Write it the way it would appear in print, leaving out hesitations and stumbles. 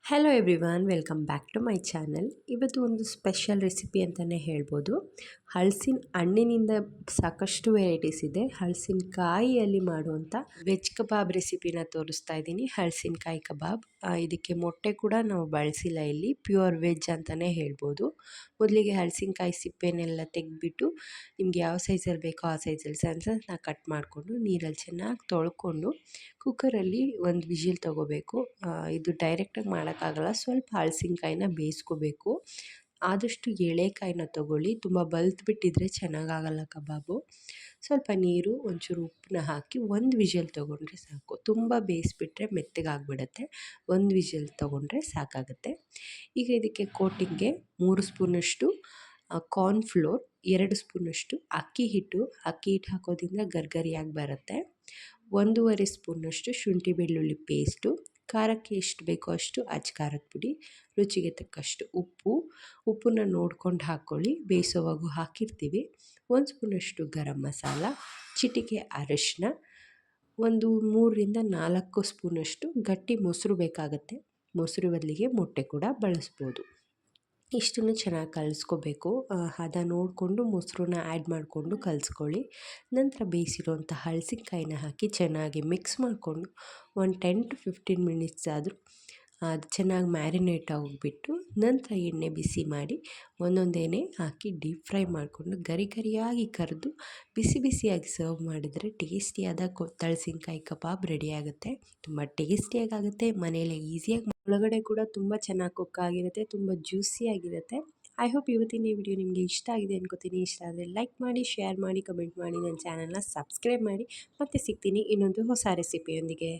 Hello everyone, welcome back to my channel. ಇವತ್ತು ಒಂದು special recipe ಅಂತಲೇ ಹೇಳ್ಬೋದು. ಹಲಸಿನ ಹಣ್ಣಿನಿಂದ ಸಾಕಷ್ಟು ವೆರೈಟೀಸ್ ಇದೆ. ಹಲಸಿನಕಾಯಿಯಲ್ಲಿ ಮಾಡುವಂಥ ವೆಜ್ ಕಬಾಬ್ ರೆಸಿಪಿನ ತೋರಿಸ್ತಾ ಇದ್ದೀನಿ. ಹಲಸಿನಕಾಯಿ ಕಬಾಬ್. ಇದಕ್ಕೆ ಮೊಟ್ಟೆ ಕೂಡ ನಾವು ಬಳಸಿಲ್ಲ, ಇಲ್ಲಿ ಪ್ಯೂರ್ ವೆಜ್ ಅಂತಲೇ ಹೇಳ್ಬೋದು. ಮೊದಲಿಗೆ ಹಲಸಿನಕಾಯಿ ಸಿಪ್ಪೆನೆಲ್ಲ ತೆಗೆದ್ಬಿಟ್ಟು ನಿಮ್ಗೆ ಯಾವ ಸೈಜಲ್ಲಿ ಬೇಕೋ ಆ ಸೈಜಲ್ಲಿ ಸಣ್ಣ ಕಟ್ ಮಾಡಿಕೊಂಡು ನೀರಲ್ಲಿ ಚೆನ್ನಾಗಿ ತೊಳ್ಕೊಂಡು ಕುಕ್ಕರಲ್ಲಿ ಒಂದು ವಿಜಿಲ್ ತೊಗೋಬೇಕು. ಇದು ಡೈರೆಕ್ಟಾಗಿ ಮಾಡೋಕ್ಕಾಗಲ್ಲ, ಸ್ವಲ್ಪ ಹಲಸಿನಕಾಯಿನ ಬೇಯಿಸ್ಕೋಬೇಕು. ಆದಷ್ಟು ಎಳೆಕಾಯಿನ ತೊಗೊಳ್ಳಿ, ತುಂಬ ಬಲ್ತ್ಬಿಟ್ಟಿದ್ರೆ ಚೆನ್ನಾಗಾಗಲ್ಲ ಕಬಾಬು. ಸ್ವಲ್ಪ ನೀರು, ಒಂಚೂರು ಉಪ್ಪನ್ನ ಹಾಕಿ ಒಂದು ವಿಜಿಲ್ ತೊಗೊಂಡ್ರೆ ಸಾಕು. ತುಂಬ ಬೇಯಿಸ್ಬಿಟ್ರೆ ಮೆತ್ತಗಾಗ್ಬಿಡುತ್ತೆ. ಒಂದು ವಿಜಿಲ್ ತೊಗೊಂಡ್ರೆ ಸಾಕಾಗುತ್ತೆ. ಈಗ ಇದಕ್ಕೆ ಕೋಟಿಂಗ್ಗೆ 3 ಸ್ಪೂನಷ್ಟು ಕಾರ್ನ್ಫ್ಲೋರ್, 2 ಸ್ಪೂನಷ್ಟು ಅಕ್ಕಿ ಹಿಟ್ಟು ಹಾಕೋದ್ರಿಂದ ಗರ್ಗರಿಯಾಗಿ ಬರುತ್ತೆ. 1.5 ಸ್ಪೂನಷ್ಟು ಶುಂಠಿ ಬೆಳ್ಳುಳ್ಳಿ ಪೇಸ್ಟು, ಖಾರಕ್ಕೆ ಎಷ್ಟು ಬೇಕೋ ಅಷ್ಟು ಖಾರದ ಪುಡಿ, ರುಚಿಗೆ ತಕ್ಕಷ್ಟು ಉಪ್ಪನ್ನ ನೋಡ್ಕೊಂಡು ಹಾಕ್ಕೊಳ್ಳಿ, ಬೇಯಿಸೋವಾಗೂ ಹಾಕಿರ್ತೀವಿ. 1 ಸ್ಪೂನಷ್ಟು ಗರಂ ಮಸಾಲ, ಚಿಟಿಕೆ ಅರಿಶಿನ, ಒಂದು 3ರಿಂದ 4 ಸ್ಪೂನಷ್ಟು ಗಟ್ಟಿ ಮೊಸರು ಬೇಕಾಗುತ್ತೆ. ಮೊಸರು ಬದಲಿಗೆ ಮೊಟ್ಟೆ ಕೂಡ ಬಳಸ್ಬೋದು. ಇಷ್ಟನ್ನು ಚೆನ್ನಾಗಿ ಕಲಿಸ್ಕೋಬೇಕು. ಹದ ನೋಡಿಕೊಂಡು ಮೊಸರನ್ನ ಆ್ಯಡ್ ಮಾಡಿಕೊಂಡು ಕಲಿಸ್ಕೊಳ್ಳಿ. ನಂತರ ಬೇಯಿಸಿರುವಂಥ ಹಲಸಿನಕಾಯಿನ ಹಾಕಿ ಚೆನ್ನಾಗಿ ಮಿಕ್ಸ್ ಮಾಡಿಕೊಂಡು ಒಂದು 10 to 15 ಮಿನಿಟ್ಸ್ ಆದರೂ ಅದು ಚೆನ್ನಾಗಿ ಮ್ಯಾರಿನೇಟ್ ಆಗಿಬಿಟ್ಟು ನಂತರ ಎಣ್ಣೆ ಬಿಸಿ ಮಾಡಿ ಒಂದೊಂದೇ ಹಾಕಿ ಡೀಪ್ ಫ್ರೈ ಮಾಡಿಕೊಂಡು ಗರಿಯಾಗಿ ಕರೆದು ಬಿಸಿ ಬಿಸಿಯಾಗಿ ಸರ್ವ್ ಮಾಡಿದರೆ ಟೇಸ್ಟಿಯಾದ ಹಲಸಿನಕಾಯಿ ಕಬಾಬ್ ರೆಡಿಯಾಗುತ್ತೆ. ತುಂಬ ಟೇಸ್ಟಿಯಾಗುತ್ತೆ, ಮನೆಯಲ್ಲೇ ಈಸಿಯಾಗಿ, ಒಳಗಡೆ ಕೂಡ ತುಂಬ ಚೆನ್ನಾಗಿ ಕುಕ್ ಆಗಿರುತ್ತೆ, ತುಂಬ ಜ್ಯೂಸಿಯಾಗಿರುತ್ತೆ. ಐ ಹೋಪ್ ಇವತ್ತಿನ ಈ ವಿಡಿಯೋ ನಿಮಗೆ ಇಷ್ಟ ಆಗಿದೆ ಅನ್ಕೋತೀನಿ. ಇಷ್ಟ ಆದರೆ ಲೈಕ್ ಮಾಡಿ, ಶೇರ್ ಮಾಡಿ, ಕಮೆಂಟ್ ಮಾಡಿ, ನನ್ನ ಚಾನಲ್ನ ಸಬ್ಸ್ಕ್ರೈಬ್ ಮಾಡಿ. ಮತ್ತೆ ಸಿಗ್ತೀನಿ ಇನ್ನೊಂದು ಹೊಸ ರೆಸಿಪಿಯೊಂದಿಗೆ.